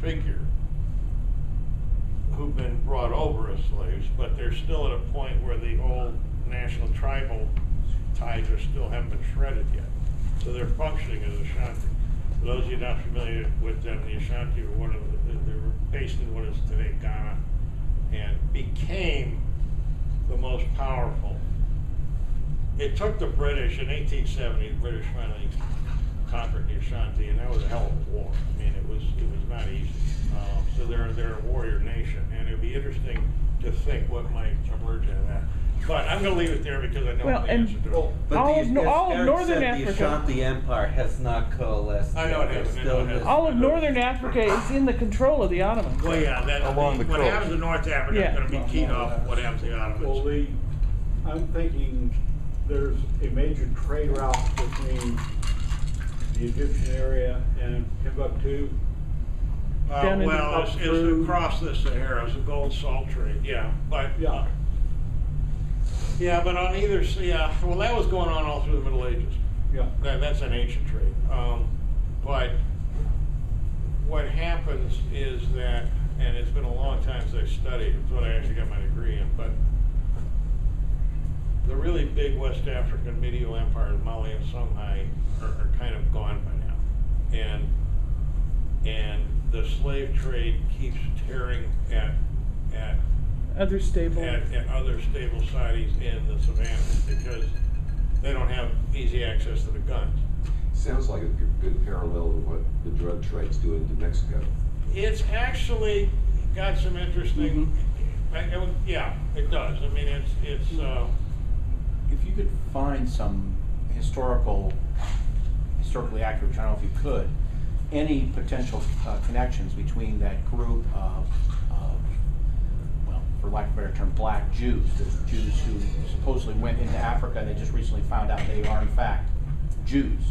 figure who've been brought over as slaves, but they're still at a point where the old national tribal ties haven't been shredded yet. So they're functioning as Ashanti. For those of you not familiar with them, the Ashanti were they were based in what is today Ghana, and became the most powerful. It took the British in 1870. The British finally conquered the Ashanti, and that was a hell of a war. I mean, it was not easy. So they're a warrior nation, and it'd be interesting to think what might emerge out of that. But I'm going to leave it there because I don't know the answer to it. But all of northern said, Africa, the Ashanti Empire has not coalesced. I know it hasn't. all of northern Africa is in the control of the Ottomans. Well, yeah, what coast. happens in North Africa is going to be keyed off what happens to the Ottomans. Well, I'm thinking there's a major trade route between the Egyptian area and Timbuktu. It's across the Sahara. It's a gold salt trade, yeah. But but on either, well, that was going on all through the Middle Ages. Yeah. That's an ancient trade. But what happens is that, and it's been a long time since I studied, it's what I actually got my degree in, but the really big West African medieval empires, Mali and Songhai, are kind of gone by now. And the slave trade keeps tearing at Other stable. at other stable societies in the savannas because they don't have easy access to the guns. Sounds like a good parallel to what the drug trade's doing to Mexico. It's actually got some interesting, yeah, it does. I mean, it's if you could find some historically accurate, which I don't know if you could, any potential connections between that group of, well, for lack of a better term, black Jews, the Jews who supposedly went into Africa and they just recently found out they are in fact Jews.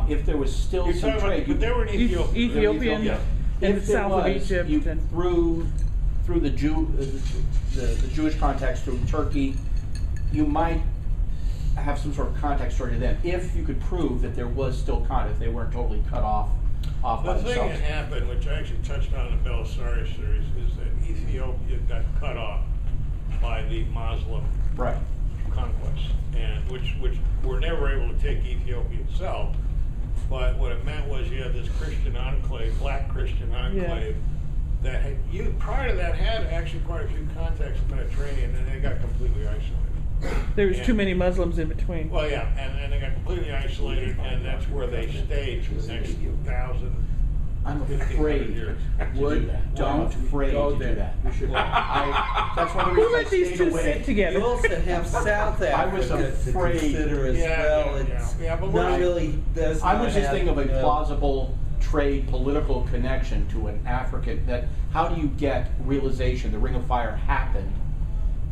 If there was still some trade, but they were in Ethiopia. Ethiopian and the south of Egypt. Through the Jewish context, through Turkey, you might have some sort of contact story to them if you could prove that there was still contact, if they weren't totally cut off by The themselves. thing that happened, which I actually touched on in the Belisarius series, is that Ethiopia got cut off by the Muslim conquest, and which were never able to take Ethiopia itself. But what it meant was you had this Christian enclave, black Christian enclave, that prior to that had actually quite a few contacts in the Mediterranean, and they got completely isolated. There was too many Muslims in between. Well, yeah, and they got completely isolated, and that's where they stayed for the next 1,000. I'm afraid years. don't afraid to do that. That's one of the Who reasons I let these stayed two away. sit together? You also have South I was Africa to afraid. consider as well. It's but not really. Does I not was just have, thinking of a you know, plausible trade political connection to an African, that how do you get realization the Ring of Fire happened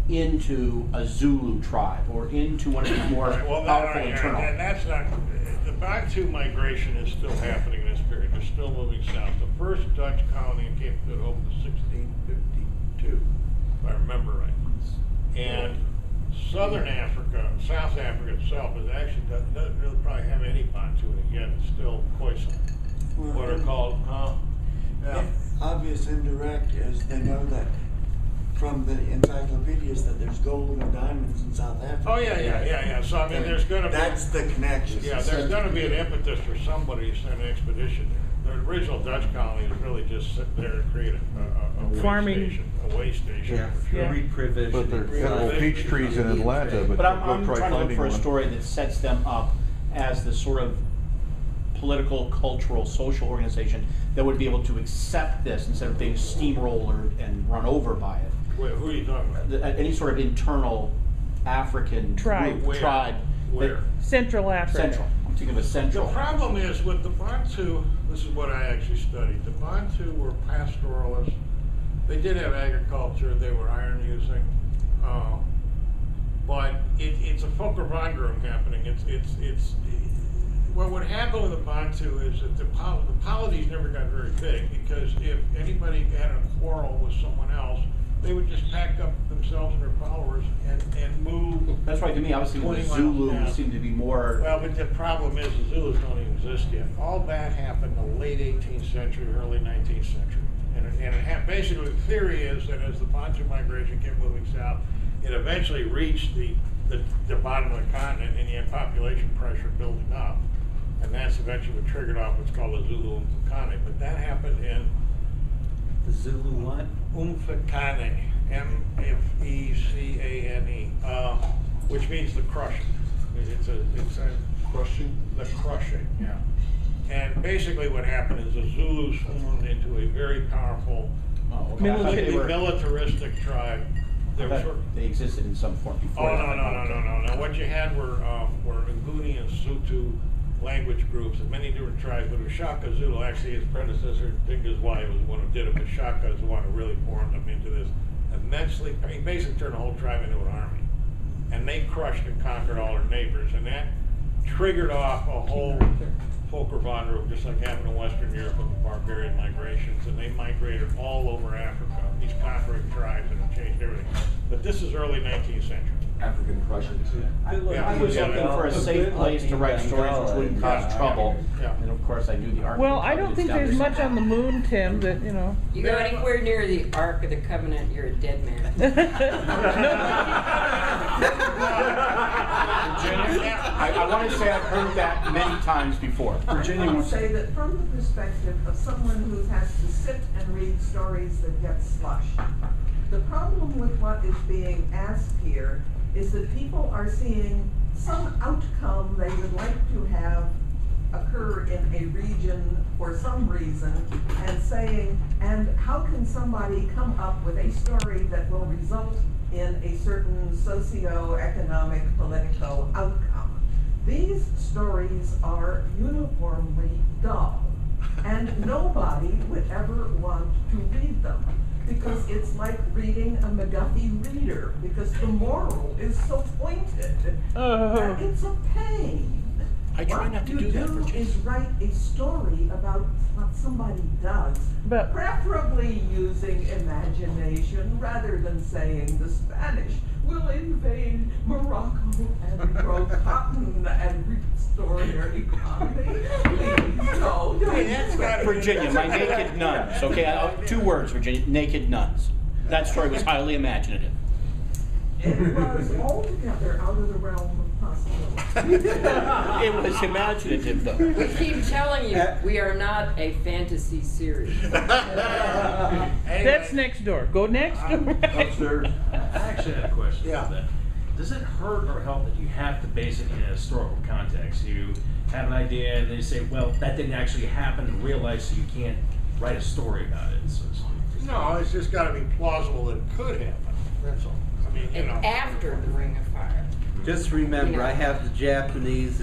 into a Zulu tribe or into one of these more powerful internal. And that's not, the Bantu migration is still happening in this period. They're still moving south. The first Dutch colony in Cape Good Hope was 1652, if I remember right. And Southern Africa, South Africa itself, is actually doesn't really probably have any Bantu in it yet. It's still Khoisan. What are called, obvious indirect is they know that from the encyclopedias that there's gold and diamonds in South Africa. Oh, yeah. So, I mean, there's going to be... That's the connection. Yeah, there's going to be an impetus for somebody to send an expedition there. The original Dutch colony was really just sit there and create a Farming. way station. Yeah, For sure. reprovisioning. But there are edible peach trees in Atlanta, but I'm go try trying to look finding for a one. story that sets them up as the sort of political, cultural, social organization that would be able to accept this instead of being steamrolled and run over by it. Wait, who are you talking about? Any sort of internal African Tribe. group, tribe. Where? Central Africa. Central. I'm thinking of a central. The problem is with the Bantu, this is what I actually studied. The Bantu were pastoralists. They did have agriculture. They were iron using. But it's a Volkerwanderung happening. What would happen with the Bantu is that the polities never got very big because if anybody had a quarrel with someone else, they would just pack up themselves and their followers and move. That's right, to me, obviously, the 20 miles Zulu down. seemed to be more. Well, but the problem is the Zulus don't even exist yet. All that happened in the late 18th century, early 19th century. Basically, the theory is that as the Poncho migration kept moving south, it eventually reached the bottom of the continent, and you had population pressure building up. And that's eventually what triggered off what's called the Zulu Umfikane. But that happened in The Zulu what? Umfikane, M-F-E-C-A-N-E, which means the crushing. It's a Crushing? the crushing, yeah. And basically what happened is the Zulus formed into a very powerful, Oh, okay. I thought they completely were- militaristic tribe. They I were thought sort of, they existed in some form before. oh, that. no. What you had were Nguni and Sutu language groups and many different tribes, but Shaka Zulu, actually his predecessor, Dingiswai, was the one who did it, but Shaka is the one who really formed them into this immensely, he basically turned the whole tribe into an army. And they crushed and conquered all their neighbors, and that triggered off a whole Volkerwanderung, just like happened in Western Europe with the barbarian migrations, and they migrated all over Africa, these conquering tribes, and it changed everything. But this is early 19th century. African Prussian too. I was Yeah. looking for a safe place to write stories which wouldn't cause Yeah. trouble. Yeah. And of course, I knew the Ark. Well, I don't think there's much on the moon, Tim, that, you know. You go anywhere near the Ark of the Covenant, you're a dead man. I want to say I've heard that many times before. I would say that from the perspective of someone who has to sit and read stories that get slush, the problem with what is being asked here is that people are seeing some outcome they would like to have occur in a region for some reason and saying, and how can somebody come up with a story that will result in a certain socio-economic political outcome? These stories are uniformly dull, and nobody would ever want to read them, because it's like reading a McGuffey reader, because the moral is so pointed that it's a pain. I try not to do that, What you do Virginia. is write a story about what somebody does, But- preferably using imagination rather than saying the Spanish will invade Morocco and grow cotton and restore their economy. Please, no, don't. Virginia, my naked nuns. Okay, 2 words, Virginia. Naked nuns. That story was highly imaginative. It was altogether out of the realm of possibility. It was imaginative, though. We keep telling you, we are not a fantasy series. That's next door. Go next door. I actually had a question Yeah. about that. Does it hurt or help that you have to base it in a historical context? You have an idea and they say, well, that didn't actually happen in real life, so you can't write a story about it, so to speak. No, it's just gotta be plausible that it could happen, that's all. I mean, you And know. after the Ring of Fire. Just remember, I have the Japanese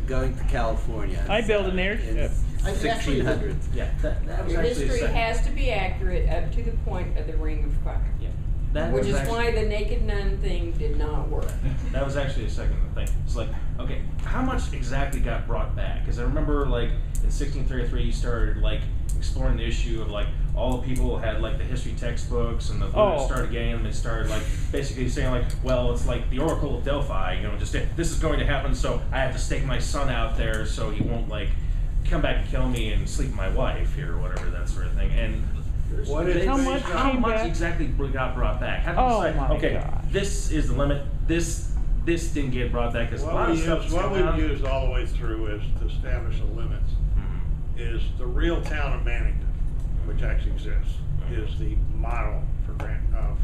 going to California. I built an in airship. 1600s. Yeah, that was Your actually a history second. has to be accurate up to the point of the Ring of Fire. Yeah. That Which was is actually- why the naked nun thing did not work. That was actually a second thing. It's like, okay, how much exactly got brought back? Because I remember, like, in 1633, you started, like, exploring the issue of, like, all the people had, like, the history textbooks, and the Buddhists started getting them, and started, like, basically saying, like, well, it's like the Oracle of Delphi, you know, just, this is going to happen, so I have to stake my son out there so he won't, like, come back and kill me and sleep with my wife here, or whatever, that sort of thing. And What is How based much on- how came much back? exactly got brought back? How do you Oh decide, my okay, gosh. this is the limit, this didn't get brought back, because a lot What of we stuff use, what we've used all the way through is to establish the limits, is the real town of Mannington, which actually exists, is the model for Granville.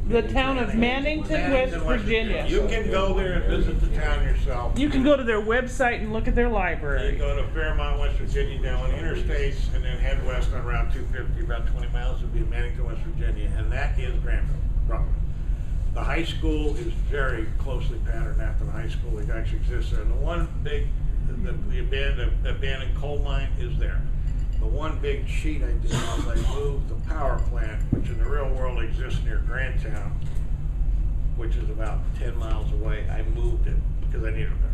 The town of Mannington, West Virginia. You can go there and visit the town yourself. You can go to their website and look at their You library. go to Fairmont, West Virginia, down the interstates, and then head west on Route 250, about 20 miles, would be Mannington, West Virginia, and that is Granville, roughly. The high school is very closely patterned after the high school that actually exists there. And the one big, the abandoned coal mine is there. The one big cheat I did was I moved the power plant, which in the real world exists near Grandtown, which is about 10 miles away. I moved it because I needed a power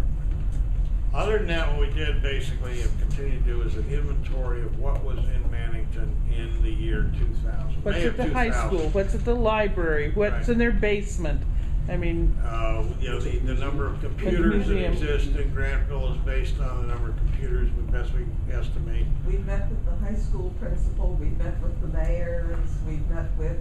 plant. Other than that, what we did basically and continue to do is an inventory of what was in Mannington in the year 2000. What's May at of the high 2000. school? What's at the library? What's Right. in their basement? I mean, The number of computers that museum. exist in Grantville is based on the number of computers, we best we estimate. We met with the high school principal, we met with the mayors, we met with,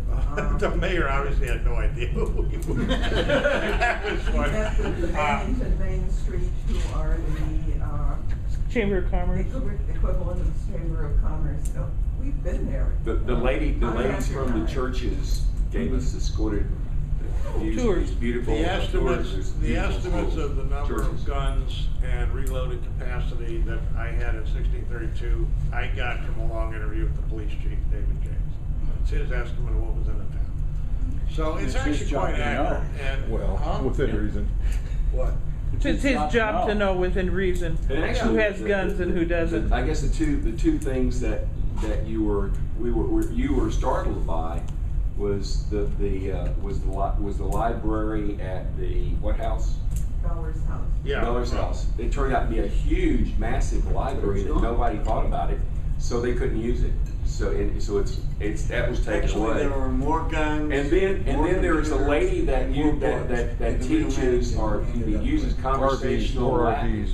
The mayor obviously had no idea who we were. That was we funny. met with the Bennington Main Street, who are the, Chamber of Commerce. equivalent of the Chamber of Commerce. So we've been there. The ladies After from the time. churches gave us escorted views of Tours. these beautiful The estimates, tours, the beautiful estimates schools, of the number churches. of guns and reloaded capacity that I had in 1632, I got from a long interview with the police chief, David James. It's his estimate of what was in the town. So it's It's his actually job quite to know. accurate, and. Well, Huh? within reason. What? It's his job to know within reason And who actually, has guns and who doesn't. I guess the two things that you were startled by was the library at the what house? Bowers House. Yeah. Miller's house. It turned out to be a huge, massive library that nobody thought about it, so they couldn't use it. So it's that was taken Actually, away. there are more guns. And then there is a lady that more books that in the middle teaches of or the- uses conversational RVs, Latin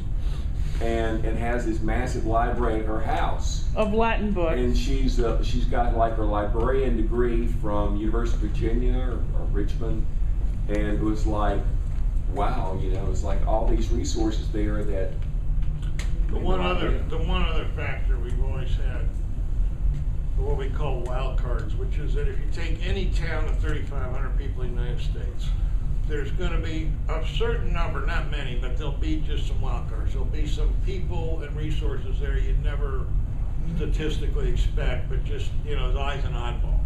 RVs. and has this massive library at her house. Of Latin books. And she's got like her librarian degree from University of Virginia or Richmond, and it was like, wow, it's like all these resources there that. The one other factor we've always had, what we call wild cards, which is that if you take any town of 3,500 people in the United States, there's going to be a certain number, not many, but there'll be just some wild cards. There'll be some people and resources there you'd never statistically expect, but just, is always an oddball.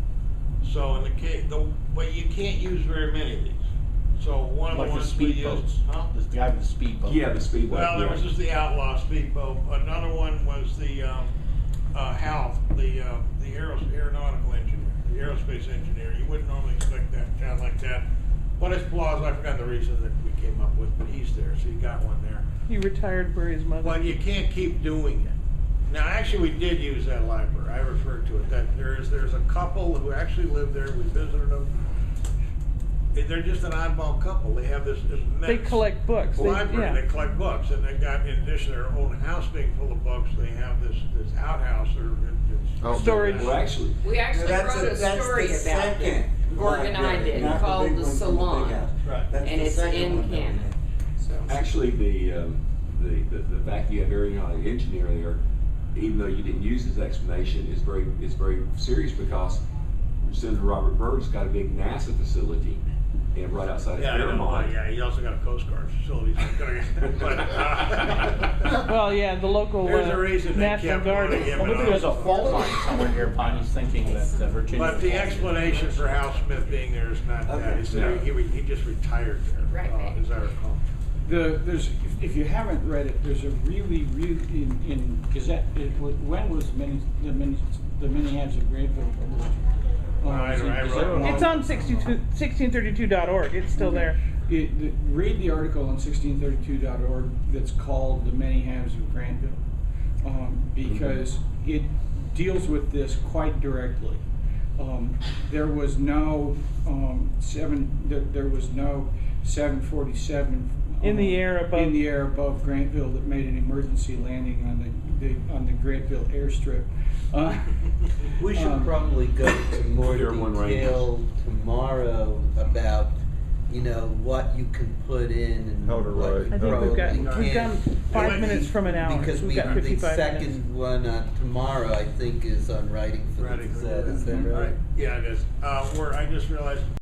So in the case, but you can't use very many of these. So one of Like the the ones we speedboats. used, huh? This guy with the speedboat. Yeah, the speedboat. Well, there yeah. was just the outlaw speedboat. Another one was the HALF, the aeronautical engineer, the aerospace engineer. You wouldn't normally expect that in a town like that. But it's plausible. I forgot the reason that we came up with, but he's there, so you got one there. He retired for his mother. But you can't keep doing it. Now, actually, we did use that library. I referred to it. That there's a couple who actually live there. We visited them. They're just an oddball couple. They have this immense They collect books. library. They collect books, and they got, in addition to their own house being full of books, they have this outhouse or it's Storage. Well, actually, We actually wrote a story the about it. second Gordon and I library, did, not called big The one from the Salon. big house. Right. That's And the it's second in one that we Canton. had. So actually, the fact you have aeronautic engineer there, even though you didn't use his explanation, is very serious because Senator Robert Byrd's got a big NASA facility and right outside of Fairmont. Yeah, he also got a Coast Guard facility. Well, yeah, the local There's a reason they National kept Guard. wanting him. Well, maybe there's a fault line somewhere nearby, and he's thinking that Virginia. But the explanation for Hal Smith being there is not that. Okay. He said he just retired there, Right. as I recall. There's, if you haven't read it, there's a really in Gazette. When was the Minnehaps of Granville published? I wrote it. It's on 1632.org. It's still there. Read the article on 1632.org that's called "The Many Halves of Granville," because it deals with this quite directly. There was no 747 In the air above Grantville that made an emergency landing on the Grantville airstrip. We should probably go into more Tier one detail tomorrow about, what you can put in and How to what write. you I think probably we've can't. done 5 minutes from an hour. Because We've got the 55 second minutes. one tomorrow, I think, is on writing for the Writing for Gazette. the Is that Gazette. right? Yeah, it is. I just realized